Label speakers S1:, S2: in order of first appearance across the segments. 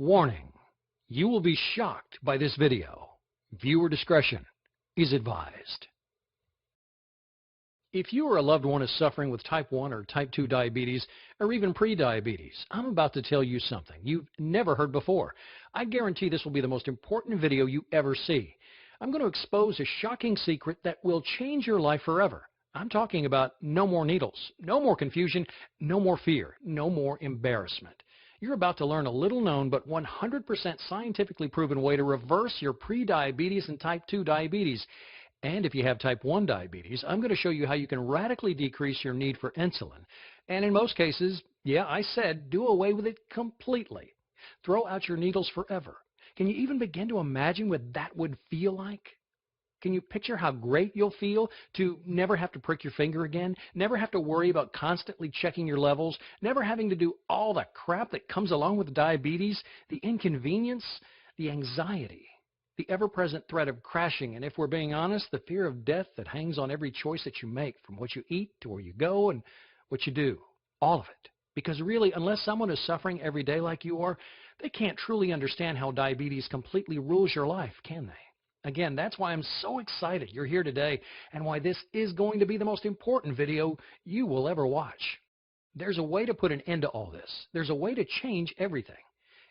S1: Warning: you will be shocked by this video. Viewer discretion is advised. If you or a loved one is suffering with type 1 or type 2 diabetes, or even pre-diabetes, I'm about to tell you something you've never heard before. I guarantee this will be the most important video you ever see. I'm going to expose a shocking secret that will change your life forever. I'm talking about no more needles, no more confusion, no more fear, no more embarrassment. You're about to learn a little-known but 100% scientifically proven way to reverse your pre-diabetes and type 2 diabetes. And if you have type 1 diabetes, I'm going to show you how you can radically decrease your need for insulin. And in most cases, yeah, I said, do away with it completely. Throw out your needles forever. Can you even begin to imagine what that would feel like? Can you picture how great you'll feel to never have to prick your finger again, never have to worry about constantly checking your levels, never having to do all the crap that comes along with diabetes, the inconvenience, the anxiety, the ever-present threat of crashing, and if we're being honest, the fear of death that hangs on every choice that you make, from what you eat to where you go and what you do, all of it. Because really, unless someone is suffering every day like you are, they can't truly understand how diabetes completely rules your life, can they? Again, that's why I'm so excited you're here today and why this is going to be the most important video you will ever watch. There's a way to put an end to all this. There's a way to change everything.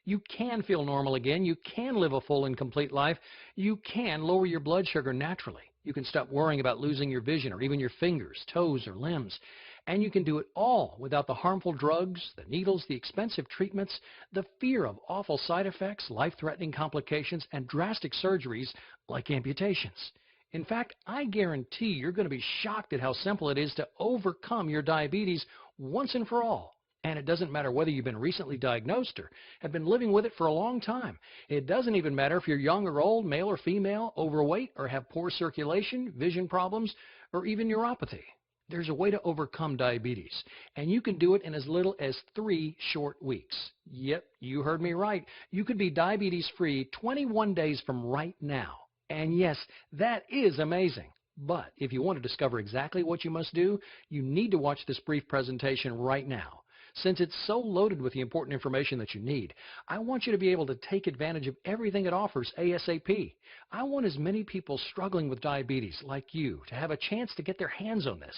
S1: You can feel normal again. You can live a full and complete life. You can lower your blood sugar naturally. You can stop worrying about losing your vision or even your fingers, toes, or limbs. And you can do it all without the harmful drugs, the needles, the expensive treatments, the fear of awful side effects, life-threatening complications, and drastic surgeries like amputations. In fact, I guarantee you're going to be shocked at how simple it is to overcome your diabetes once and for all. And it doesn't matter whether you've been recently diagnosed or have been living with it for a long time. It doesn't even matter if you're young or old, male or female, overweight, or have poor circulation, vision problems, or even neuropathy. There's a way to overcome diabetes, and you can do it in as little as 3 short weeks. Yep, you heard me right. You could be diabetes-free 21 days from right now. And yes, that is amazing. But if you want to discover exactly what you must do, you need to watch this brief presentation right now. Since it's so loaded with the important information that you need, I want you to be able to take advantage of everything it offers ASAP. I want as many people struggling with diabetes like you to have a chance to get their hands on this.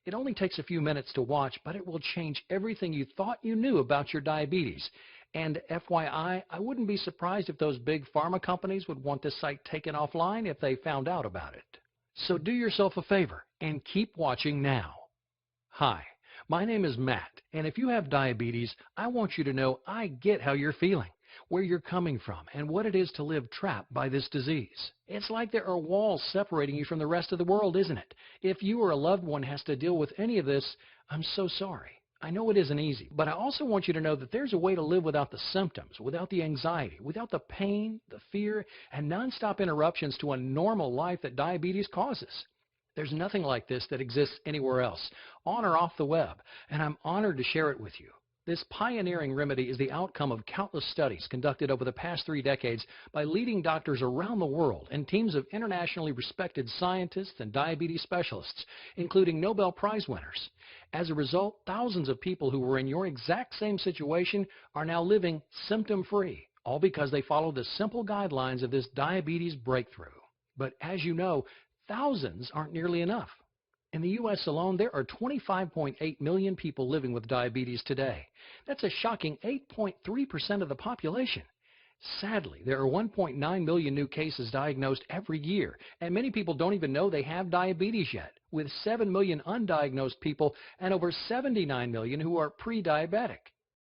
S1: It only takes a few minutes to watch, but it will change everything you thought you knew about your diabetes. And FYI, I wouldn't be surprised if those big pharma companies would want this site taken offline if they found out about it. So do yourself a favor and keep watching now. Hi. My name is Matt, and if you have diabetes, I want you to know I get how you're feeling, where you're coming from, and what it is to live trapped by this disease. It's like there are walls separating you from the rest of the world, isn't it? If you or a loved one has to deal with any of this, I'm so sorry. I know it isn't easy, but I also want you to know that there's a way to live without the symptoms, without the anxiety, without the pain, the fear, and nonstop interruptions to a normal life that diabetes causes. There's nothing like this that exists anywhere else, on or off the web, and I'm honored to share it with you. This pioneering remedy is the outcome of countless studies conducted over the past 3 decades by leading doctors around the world and teams of internationally respected scientists and diabetes specialists, including Nobel Prize winners. As a result, thousands of people who were in your exact same situation are now living symptom-free, all because they followed the simple guidelines of this diabetes breakthrough. But as you know, thousands aren't nearly enough. In the U.S. alone, there are 25.8 million people living with diabetes today. That's a shocking 8.3% of the population. Sadly, there are 1.9 million new cases diagnosed every year, and many people don't even know they have diabetes yet, with 7 million undiagnosed people and over 79 million who are pre-diabetic.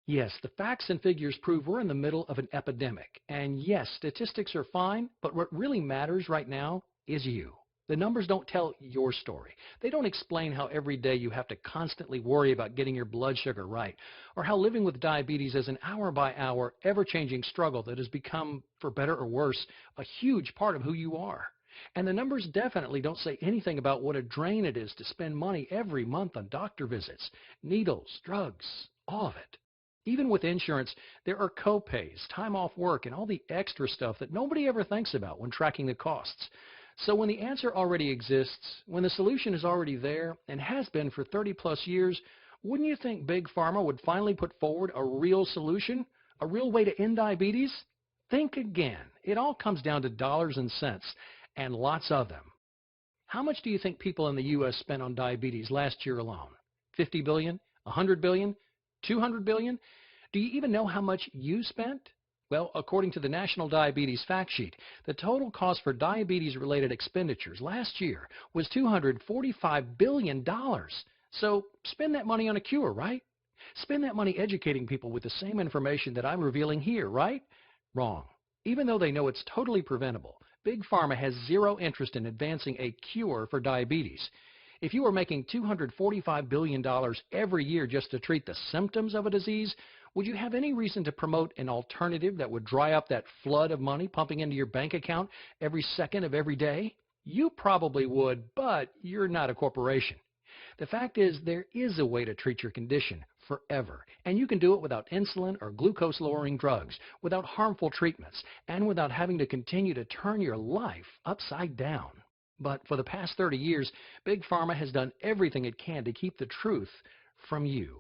S1: Yes, the facts and figures prove we're in the middle of an epidemic. And yes, statistics are fine, but what really matters right now is you. The numbers don't tell your story. They don't explain how every day you have to constantly worry about getting your blood sugar right, or how living with diabetes is an hour-by-hour, ever-changing struggle that has become, for better or worse, a huge part of who you are. And the numbers definitely don't say anything about what a drain it is to spend money every month on doctor visits, needles, drugs, all of it. Even with insurance, there are co-pays, time off work, and all the extra stuff that nobody ever thinks about when tracking the costs. So when the answer already exists, when the solution is already there and has been for 30-plus years, wouldn't you think Big Pharma would finally put forward a real solution? A real way to end diabetes? Think again. It all comes down to dollars and cents, and lots of them. How much do you think people in the U.S. spent on diabetes last year alone? 50 billion? 100 billion? 200 billion? Do you even know how much you spent? Well, according to the National Diabetes Fact Sheet, the total cost for diabetes-related expenditures last year was $245 billion. So spend that money on a cure, right? Spend that money educating people with the same information that I'm revealing here, right? Wrong. Even though they know it's totally preventable, Big Pharma has zero interest in advancing a cure for diabetes. If you were making $245 billion every year just to treat the symptoms of a disease, would you have any reason to promote an alternative that would dry up that flood of money pumping into your bank account every second of every day? You probably would, but you're not a corporation. The fact is, there is a way to treat your condition forever, and you can do it without insulin or glucose-lowering drugs, without harmful treatments, and without having to continue to turn your life upside down. But for the past 30 years, Big Pharma has done everything it can to keep the truth from you.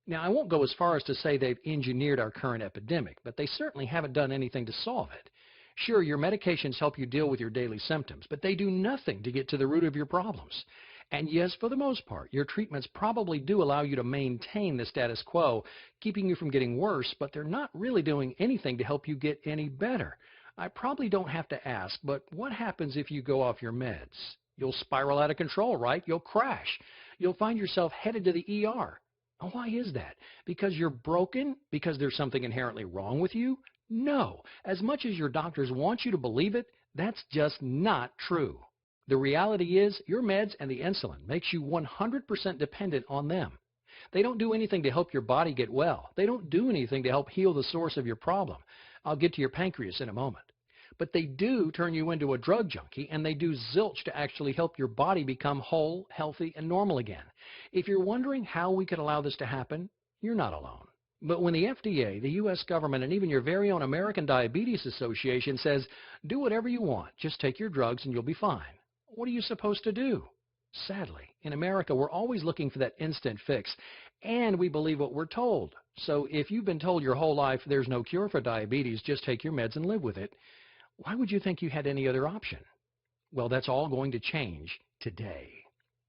S1: Now, I won't go as far as to say they've engineered our current epidemic, but they certainly haven't done anything to solve it. Sure, your medications help you deal with your daily symptoms, but they do nothing to get to the root of your problems. And yes, for the most part, your treatments probably do allow you to maintain the status quo, keeping you from getting worse, but they're not really doing anything to help you get any better. I probably don't have to ask, but what happens if you go off your meds? You'll spiral out of control, right? You'll crash. You'll find yourself headed to the ER. Oh, why is that? Because you're broken? Because there's something inherently wrong with you? No. As much as your doctors want you to believe it, that's just not true. The reality is your meds and the insulin makes you 100% dependent on them. They don't do anything to help your body get well. They don't do anything to help heal the source of your problem. I'll get to your pancreas in a moment. But they do turn you into a drug junkie, and they do zilch to actually help your body become whole, healthy, and normal again. If you're wondering how we could allow this to happen, you're not alone. But when the FDA, the U.S. government, and even your very own American Diabetes Association says, do whatever you want, just take your drugs and you'll be fine, what are you supposed to do? Sadly, in America, we're always looking for that instant fix, and we believe what we're told. So if you've been told your whole life there's no cure for diabetes, just take your meds and live with it, why would you think you had any other option? Well, that's all going to change today.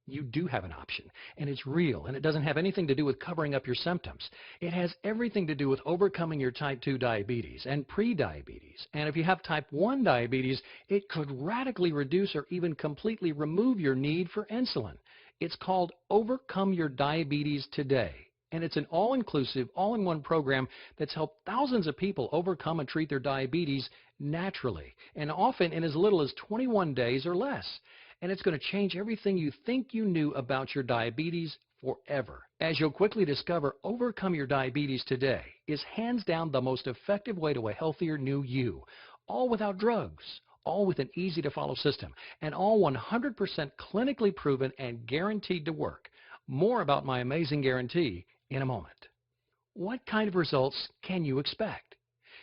S1: You do have an option, and it's real, and it doesn't have anything to do with covering up your symptoms. It has everything to do with overcoming your type 2 diabetes and pre-diabetes. And if you have type 1 diabetes, it could radically reduce or even completely remove your need for insulin. It's called Overcome Your Diabetes Today. And it's an all-inclusive, all-in-one program that's helped thousands of people overcome and treat their diabetes naturally, and often in as little as 21 days or less. And it's going to change everything you think you knew about your diabetes forever. As you'll quickly discover, Overcome Your Diabetes Today is hands down the most effective way to a healthier new you, all without drugs, all with an easy-to-follow system, and all 100% clinically proven and guaranteed to work. More about my amazing guarantee in a moment. What kind of results can you expect?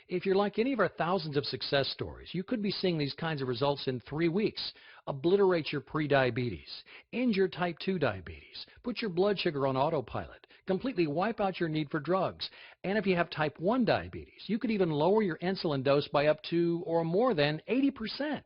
S1: If you're like any of our thousands of success stories, you could be seeing these kinds of results in 3 weeks. Obliterate your prediabetes, end your type 2 diabetes, put your blood sugar on autopilot, completely wipe out your need for drugs. And if you have type 1 diabetes, you could even lower your insulin dose by up to or more than 80%.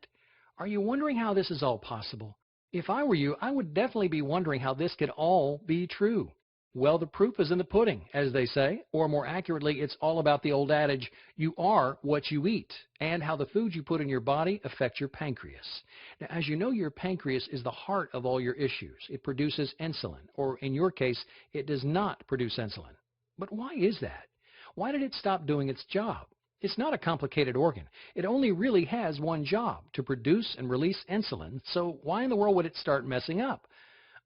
S1: Are you wondering how this is all possible? If I were you, I would definitely be wondering how this could all be true. Well, the proof is in the pudding, as they say, or more accurately, it's all about the old adage, you are what you eat, and how the foods you put in your body affect your pancreas. Now, as you know, your pancreas is the heart of all your issues. It produces insulin, or in your case, it does not produce insulin. But why is that? Why did it stop doing its job? It's not a complicated organ. It only really has one job, to produce and release insulin, so why in the world would it start messing up?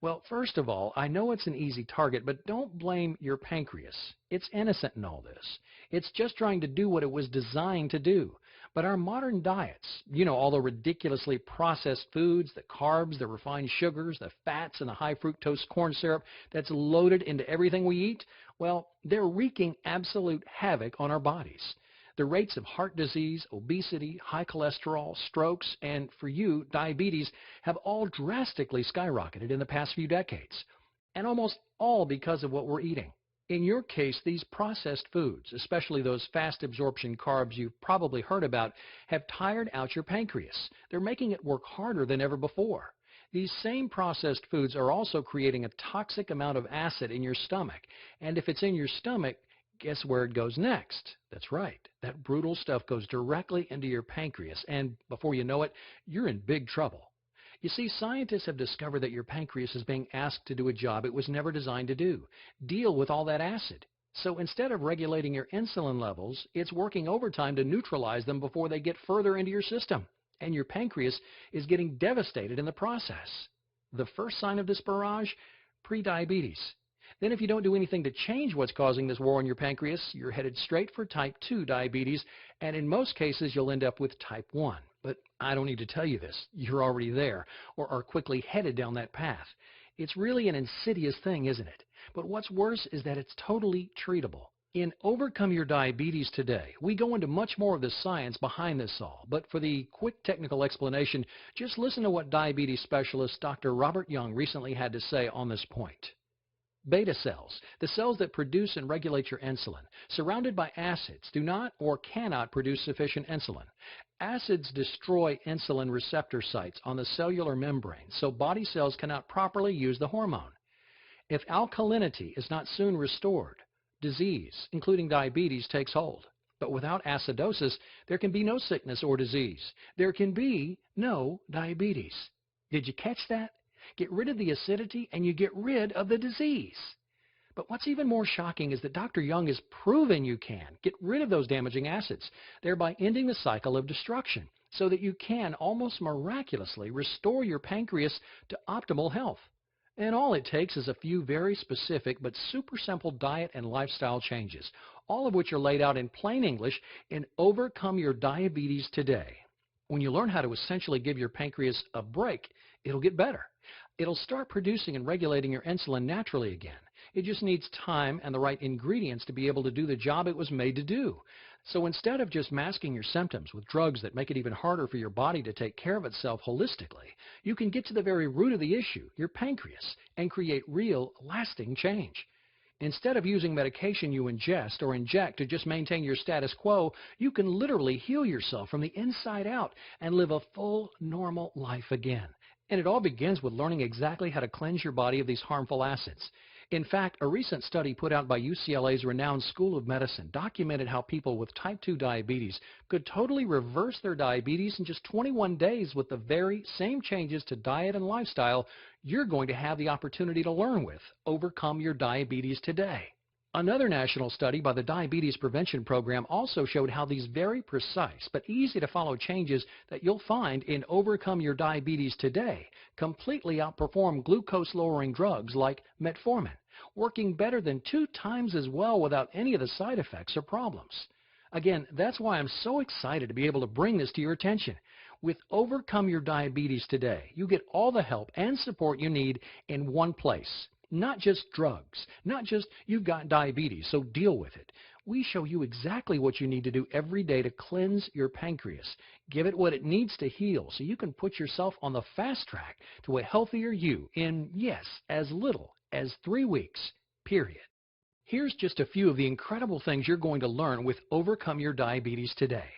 S1: Well, first of all, I know it's an easy target, but don't blame your pancreas. It's innocent in all this. It's just trying to do what it was designed to do. But our modern diets, all the ridiculously processed foods, the carbs, the refined sugars, the fats, and the high fructose corn syrup that's loaded into everything we eat, well, they're wreaking absolute havoc on our bodies. The rates of heart disease, obesity, high cholesterol, strokes, and for you, diabetes, have all drastically skyrocketed in the past few decades. And almost all because of what we're eating. In your case, these processed foods, especially those fast absorption carbs you've probably heard about, have tired out your pancreas. They're making it work harder than ever before. These same processed foods are also creating a toxic amount of acid in your stomach. And if it's in your stomach, guess where it goes next? That's right. That brutal stuff goes directly into your pancreas. And before you know it, you're in big trouble. You see, scientists have discovered that your pancreas is being asked to do a job it was never designed to do, deal with all that acid. So instead of regulating your insulin levels, it's working overtime to neutralize them before they get further into your system. And your pancreas is getting devastated in the process. The first sign of this barrage? Prediabetes. Then if you don't do anything to change what's causing this war on your pancreas, you're headed straight for type 2 diabetes, and in most cases you'll end up with type 1. But I don't need to tell you this. You're already there, or are quickly headed down that path. It's really an insidious thing, isn't it? But what's worse is that it's totally treatable. In Overcome Your Diabetes Today, we go into much more of the science behind this all. But for the quick technical explanation, just listen to what diabetes specialist Dr. Robert Young recently had to say on this point. Beta cells, the cells that produce and regulate your insulin, surrounded by acids, do not or cannot produce sufficient insulin. Acids destroy insulin receptor sites on the cellular membrane, so body cells cannot properly use the hormone. If alkalinity is not soon restored, disease, including diabetes, takes hold. But without acidosis, there can be no sickness or disease. There can be no diabetes. Did you catch that? Get rid of the acidity and you get rid of the disease. But what's even more shocking is that Dr. Young has proven you can get rid of those damaging acids, thereby ending the cycle of destruction, so that you can almost miraculously restore your pancreas to optimal health. And all it takes is a few very specific but super simple diet and lifestyle changes, all of which are laid out in plain English in Overcome Your Diabetes Today. When you learn how to essentially give your pancreas a break, it'll get better. It'll start producing and regulating your insulin naturally again. It just needs time and the right ingredients to be able to do the job it was made to do. So instead of just masking your symptoms with drugs that make it even harder for your body to take care of itself holistically, you can get to the very root of the issue, your pancreas, and create real, lasting change. Instead of using medication you ingest or inject to just maintain your status quo, you can literally heal yourself from the inside out and live a full, normal life again. And it all begins with learning exactly how to cleanse your body of these harmful acids. In fact, a recent study put out by UCLA's renowned School of Medicine documented how people with type 2 diabetes could totally reverse their diabetes in just 21 days with the very same changes to diet and lifestyle you're going to have the opportunity to learn with. Overcome Your Diabetes Today. Another national study by the Diabetes Prevention Program also showed how these very precise but easy to follow changes that you'll find in Overcome Your Diabetes Today completely outperform glucose-lowering drugs like metformin, working better than 2 times as well without any of the side effects or problems. Again, that's why I'm so excited to be able to bring this to your attention. With Overcome Your Diabetes Today, you get all the help and support you need in one place. Not just drugs, not just you've got diabetes, so deal with it. We show you exactly what you need to do every day to cleanse your pancreas. Give it what it needs to heal so you can put yourself on the fast track to a healthier you in, yes, as little as 3 weeks, period. Here's just a few of the incredible things you're going to learn with Overcome Your Diabetes Today.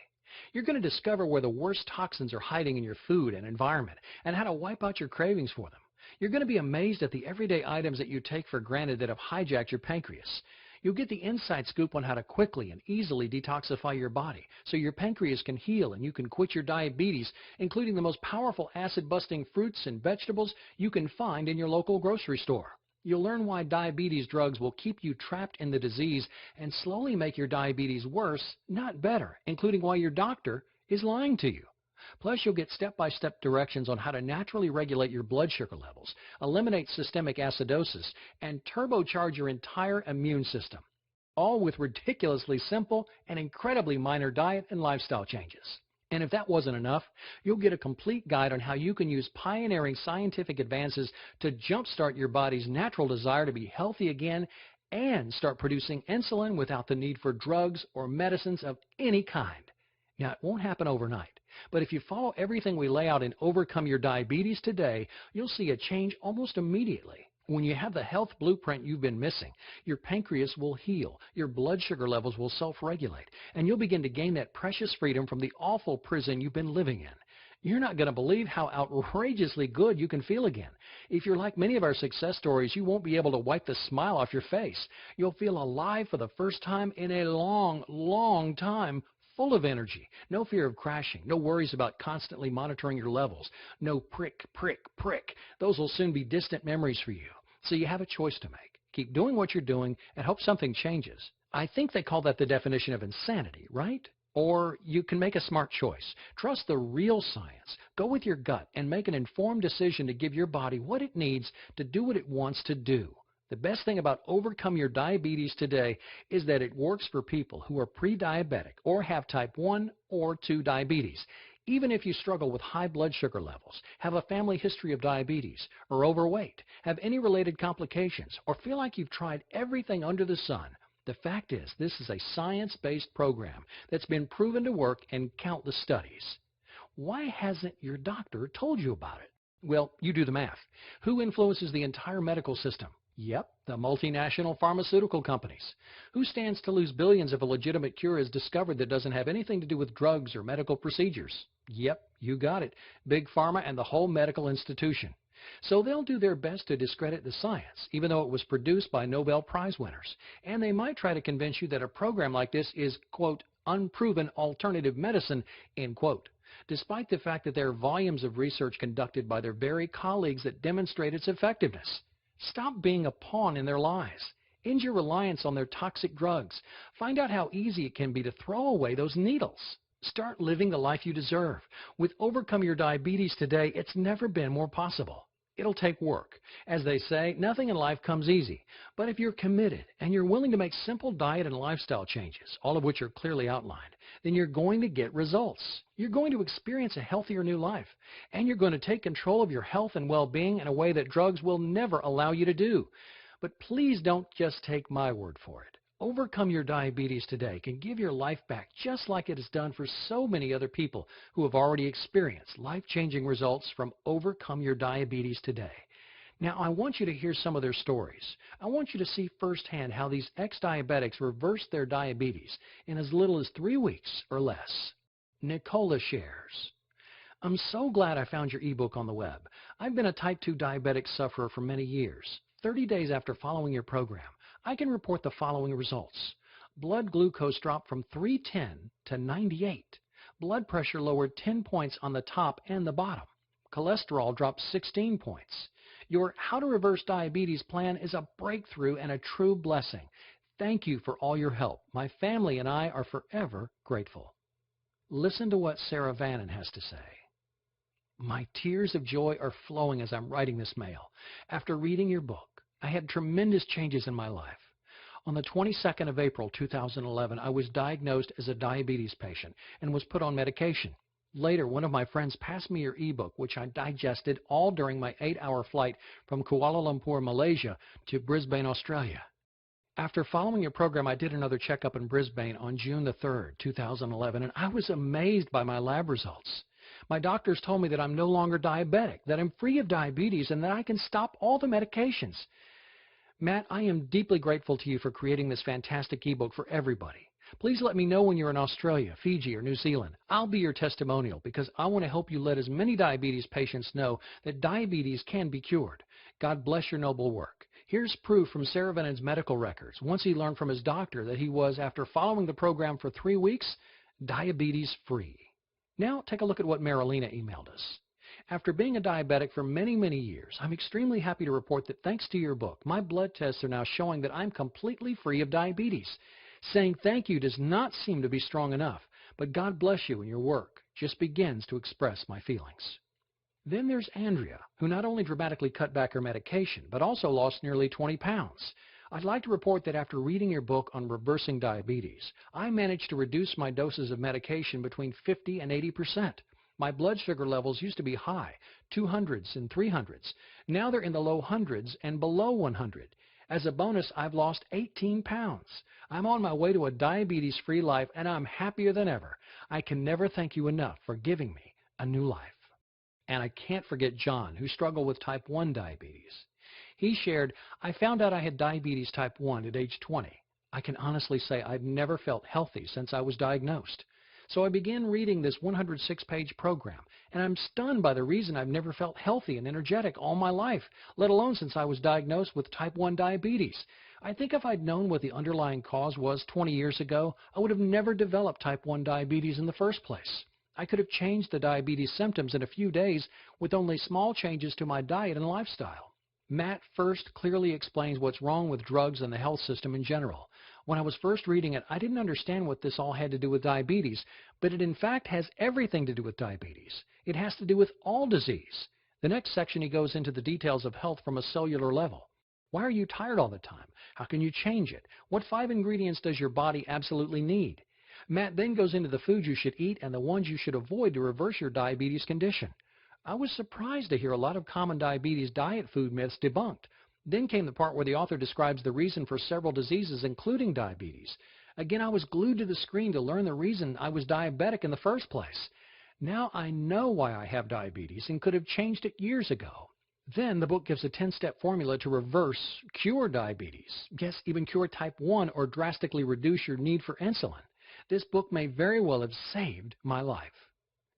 S1: You're going to discover where the worst toxins are hiding in your food and environment and how to wipe out your cravings for them. You're going to be amazed at the everyday items that you take for granted that have hijacked your pancreas. You'll get the inside scoop on how to quickly and easily detoxify your body so your pancreas can heal and you can quit your diabetes, including the most powerful acid-busting fruits and vegetables you can find in your local grocery store. You'll learn why diabetes drugs will keep you trapped in the disease and slowly make your diabetes worse, not better, including why your doctor is lying to you. Plus, you'll get step-by-step directions on how to naturally regulate your blood sugar levels, eliminate systemic acidosis, and turbocharge your entire immune system, all with ridiculously simple and incredibly minor diet and lifestyle changes. And if that wasn't enough, you'll get a complete guide on how you can use pioneering scientific advances to jumpstart your body's natural desire to be healthy again and start producing insulin without the need for drugs or medicines of any kind. Now, it won't happen overnight. But if you follow everything we lay out in Overcome Your Diabetes Today, you'll see a change almost immediately. When you have the health blueprint you've been missing, your pancreas will heal, your blood sugar levels will self-regulate, and you'll begin to gain that precious freedom from the awful prison you've been living in. You're not going to believe how outrageously good you can feel again. If you're like many of our success stories, you won't be able to wipe the smile off your face. You'll feel alive for the first time in a long, long time, full of energy, no fear of crashing, no worries about constantly monitoring your levels, no prick, prick, prick. Those will soon be distant memories for you. So you have a choice to make. Keep doing what you're doing and hope something changes. I think they call that the definition of insanity, right? Or you can make a smart choice. Trust the real science. Go with your gut and make an informed decision to give your body what it needs to do what it wants to do. The best thing about Overcome Your Diabetes today is that it works for people who are pre-diabetic or have type 1 or 2 diabetes. Even if you struggle with high blood sugar levels, have a family history of diabetes, or overweight, have any related complications, or feel like you've tried everything under the sun, the fact is this is a science-based program that's been proven to work in countless studies. Why hasn't your doctor told you about it? Well, you do the math. Who influences the entire medical system? Yep, the multinational pharmaceutical companies. Who stands to lose billions if a legitimate cure is discovered that doesn't have anything to do with drugs or medical procedures? Yep, you got it. Big Pharma and the whole medical institution. So they'll do their best to discredit the science, even though it was produced by Nobel Prize winners. And they might try to convince you that a program like this is, quote, unproven alternative medicine, end quote, despite the fact that there are volumes of research conducted by their very colleagues that demonstrate its effectiveness. Stop being a pawn in their lies. End your reliance on their toxic drugs. Find out how easy it can be to throw away those needles. Start living the life you deserve. With Overcome Your Diabetes today, it's never been more possible. It'll take work. As they say, nothing in life comes easy. But if you're committed and you're willing to make simple diet and lifestyle changes, all of which are clearly outlined, then you're going to get results. You're going to experience a healthier new life. And you're going to take control of your health and well-being in a way that drugs will never allow you to do. But please don't just take my word for it. Overcome Your Diabetes today can give your life back just like it has done for so many other people who have already experienced life-changing results from Overcome Your Diabetes today. Now, I want you to hear some of their stories. I want you to see firsthand how these ex-diabetics reversed their diabetes in as little as 3 weeks or less. Nicola shares, I'm so glad I found your ebook on the web. I've been a type 2 diabetic sufferer for many years. 30 days after following your program, I can report the following results. Blood glucose dropped from 310 to 98. Blood pressure lowered 10 points on the top and the bottom. Cholesterol dropped 16 points. Your How to Reverse Diabetes plan is a breakthrough and a true blessing. Thank you for all your help. My family and I are forever grateful. Listen to what Saravanen has to say. My tears of joy are flowing as I'm writing this mail. After reading your book, I had tremendous changes in my life. On the 22nd of April 2011, I was diagnosed as a diabetes patient and was put on medication. Later, one of my friends passed me your ebook, which I digested all during my 8-hour flight from Kuala Lumpur-Malaysia to Brisbane-Australia. After following your program, I did another checkup in Brisbane on June the 3rd, 2011, and I was amazed by my lab results. My doctors told me that I'm no longer diabetic, that I'm free of diabetes, and that I can stop all the medications. Matt, I am deeply grateful to you for creating this fantastic ebook for everybody. Please let me know when you're in Australia, Fiji, or New Zealand. I'll be your testimonial because I want to help you let as many diabetes patients know that diabetes can be cured. God bless your noble work. Here's proof from Saravanen's medical records. Once he learned from his doctor that he was, after following the program for 3 weeks, diabetes free. Now take a look at what Marilena emailed us. After being a diabetic for many, many years, I'm extremely happy to report that thanks to your book, my blood tests are now showing that I'm completely free of diabetes. Saying thank you does not seem to be strong enough, but God bless you and your work just begins to express my feelings. Then there's Andrea, who not only dramatically cut back her medication, but also lost nearly 20 pounds. I'd like to report that after reading your book on reversing diabetes, I managed to reduce my doses of medication between 50 and 80%. My blood sugar levels used to be high, 200s and 300s. Now they're in the low hundreds and below 100. As a bonus, I've lost 18 pounds. I'm on my way to a diabetes-free life, and I'm happier than ever. I can never thank you enough for giving me a new life. And I can't forget John, who struggled with type 1 diabetes. He shared, "I found out I had diabetes type 1 at age 20. I can honestly say I've never felt healthy since I was diagnosed. So I began reading this 106-page program, and I'm stunned by the reason I've never felt healthy and energetic all my life, let alone since I was diagnosed with type 1 diabetes. I think if I'd known what the underlying cause was 20 years ago, I would have never developed type 1 diabetes in the first place. I could have changed the diabetes symptoms in a few days with only small changes to my diet and lifestyle." Matt first clearly explains what's wrong with drugs and the health system in general. When I was first reading it, I didn't understand what this all had to do with diabetes, but it in fact has everything to do with diabetes. It has to do with all disease. The next section he goes into the details of health from a cellular level. Why are you tired all the time? How can you change it? What 5 ingredients does your body absolutely need? Matt then goes into the foods you should eat and the ones you should avoid to reverse your diabetes condition. I was surprised to hear a lot of common diabetes diet food myths debunked. Then came the part where the author describes the reason for several diseases, including diabetes. Again, I was glued to the screen to learn the reason I was diabetic in the first place. Now I know why I have diabetes and could have changed it years ago. Then the book gives a 10-step formula to reverse, cure diabetes. Yes, even cure type 1 or drastically reduce your need for insulin. This book may very well have saved my life.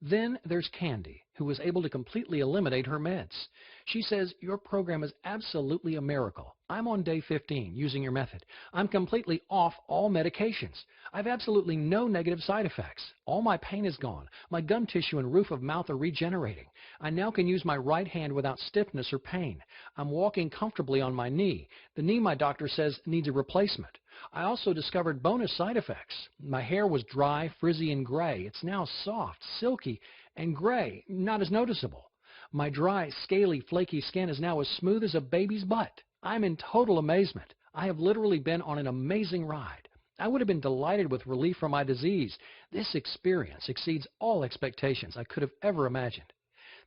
S1: Then there's Candy, who was able to completely eliminate her meds. She says, "Your program is absolutely a miracle. I'm on day 15 using your method. I'm completely off all medications. I've absolutely no negative side effects. All my pain is gone. My gum tissue and roof of mouth are regenerating. I now can use my right hand without stiffness or pain. I'm walking comfortably on my knee. The knee, my doctor says, needs a replacement. I also discovered bonus side effects. My hair was dry, frizzy, and gray. It's now soft, silky, and gray, not as noticeable. My dry, scaly, flaky skin is now as smooth as a baby's butt. I'm in total amazement. I have literally been on an amazing ride. I would have been delighted with relief from my disease. This experience exceeds all expectations I could have ever imagined.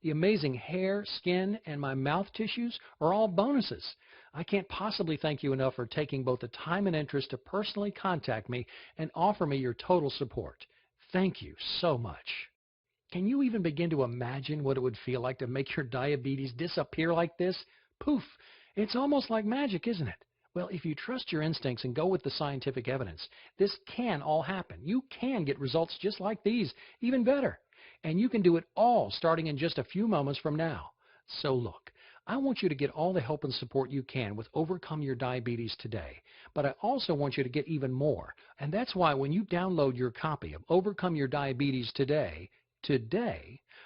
S1: The amazing hair, skin, and my mouth tissues are all bonuses. I can't possibly thank you enough for taking both the time and interest to personally contact me and offer me your total support. Thank you so much." Can you even begin to imagine what it would feel like to make your diabetes disappear like this? Poof! It's almost like magic, isn't it? Well, if you trust your instincts and go with the scientific evidence, this can all happen. You can get results just like these, even better. And you can do it all starting in just a few moments from now. So look, I want you to get all the help and support you can with Overcome Your Diabetes today. But I also want you to get even more. And that's why when you download your copy of Overcome Your Diabetes today,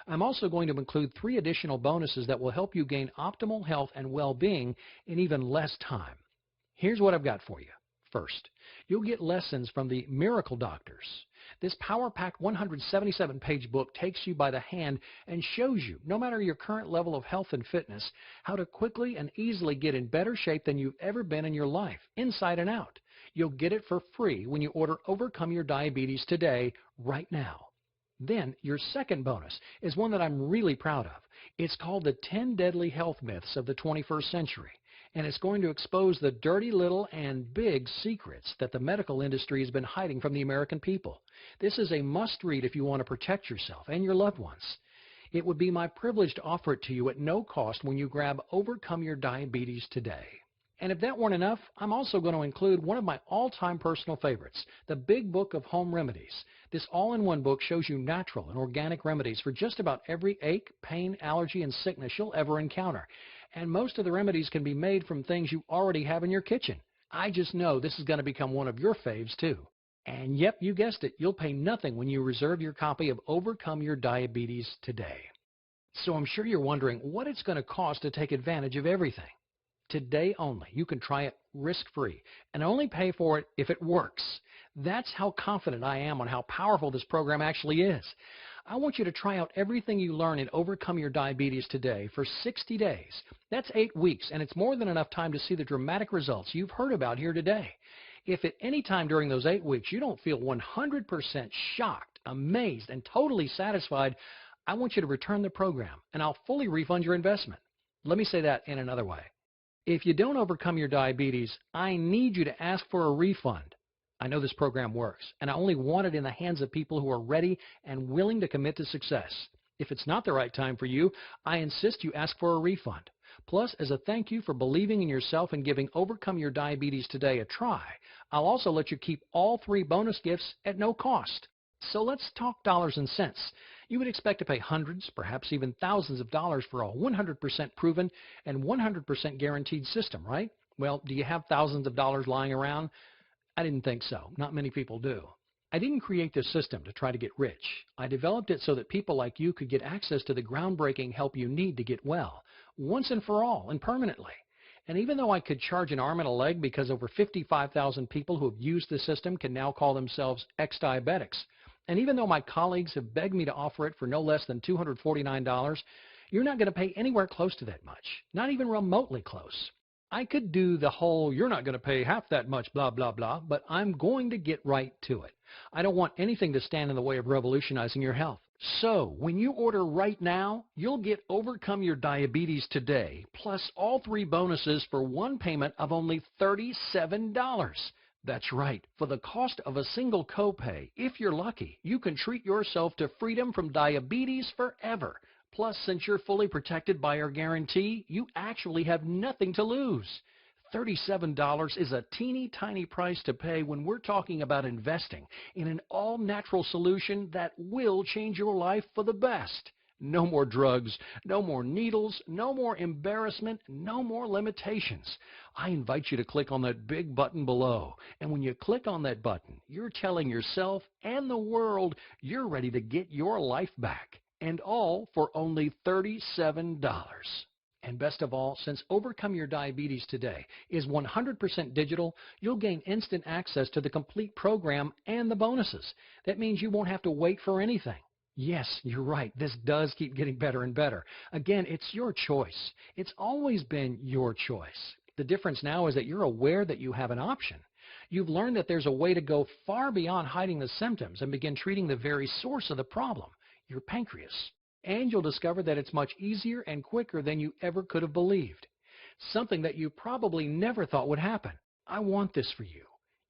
S1: I'm also going to include 3 additional bonuses that will help you gain optimal health and well-being in even less time. Here's what I've got for you. First, you'll get lessons from the Miracle Doctors. This power-packed 177-page book takes you by the hand and shows you, no matter your current level of health and fitness, how to quickly and easily get in better shape than you've ever been in your life, inside and out. You'll get it for free when you order Overcome Your Diabetes today, right now. Then, your second bonus is one that I'm really proud of. It's called the 10 Deadly Health Myths of the 21st Century, and it's going to expose the dirty little and big secrets that the medical industry has been hiding from the American people. This is a must-read if you want to protect yourself and your loved ones. It would be my privilege to offer it to you at no cost when you grab Overcome Your Diabetes today. And if that weren't enough, I'm also going to include one of my all-time personal favorites, the Big Book of Home Remedies. This all-in-one book shows you natural and organic remedies for just about every ache, pain, allergy, and sickness you'll ever encounter. And most of the remedies can be made from things you already have in your kitchen. I just know this is going to become one of your faves, too. And yep, you guessed it, you'll pay nothing when you reserve your copy of Overcome Your Diabetes today. So I'm sure you're wondering what it's going to cost to take advantage of everything. Today only, you can try it risk-free and only pay for it if it works. That's how confident I am on how powerful this program actually is. I want you to try out everything you learn in Overcome Your Diabetes today for 60 days. That's 8 weeks, and it's more than enough time to see the dramatic results you've heard about here today. If at any time during those 8 weeks you don't feel 100% shocked, amazed, and totally satisfied, I want you to return the program, and I'll fully refund your investment. Let me say that in another way. If you don't overcome your diabetes, I need you to ask for a refund. I know this program works, and I only want it in the hands of people who are ready and willing to commit to success. If it's not the right time for you, I insist you ask for a refund. Plus, as a thank you for believing in yourself and giving Overcome Your Diabetes Today a try, I'll also let you keep all 3 bonus gifts at no cost. So let's talk dollars and cents. You would expect to pay hundreds, perhaps even thousands of dollars for a 100% proven and 100% guaranteed system, right? Well, do you have thousands of dollars lying around? I didn't think so. Not many people do. I didn't create this system to try to get rich. I developed it so that people like you could get access to the groundbreaking help you need to get well, once and for all and permanently. And even though I could charge an arm and a leg because over 55,000 people who have used the system can now call themselves ex-diabetics, and even though my colleagues have begged me to offer it for no less than $249, you're not going to pay anywhere close to that much, not even remotely close. I could do the whole, you're not going to pay half that much, blah, blah, blah, but I'm going to get right to it. I don't want anything to stand in the way of revolutionizing your health. So, when you order right now, you'll get Overcome Your Diabetes Today, plus all 3 bonuses for one payment of only $37. That's right. For the cost of a single copay, if you're lucky, you can treat yourself to freedom from diabetes forever. Plus, since you're fully protected by our guarantee, you actually have nothing to lose. $37 is a teeny tiny price to pay when we're talking about investing in an all-natural solution that will change your life for the best. No more drugs, no more needles, no more embarrassment, no more limitations. I invite you to click on that big button below. And when you click on that button, you're telling yourself and the world you're ready to get your life back. And all for only $37. And best of all, since Overcome Your Diabetes Today is 100% digital, you'll gain instant access to the complete program and the bonuses. That means you won't have to wait for anything. Yes, you're right. This does keep getting better and better. Again, it's your choice. It's always been your choice. The difference now is that you're aware that you have an option. You've learned that there's a way to go far beyond hiding the symptoms and begin treating the very source of the problem, your pancreas. And you'll discover that it's much easier and quicker than you ever could have believed. Something that you probably never thought would happen. I want this for you.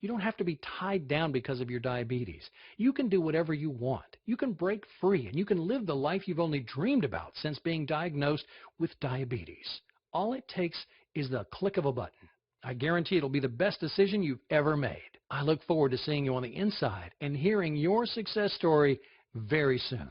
S1: You don't have to be tied down because of your diabetes. You can do whatever you want. You can break free, and you can live the life you've only dreamed about since being diagnosed with diabetes. All it takes is the click of a button. I guarantee it'll be the best decision you've ever made. I look forward to seeing you on the inside and hearing your success story very soon.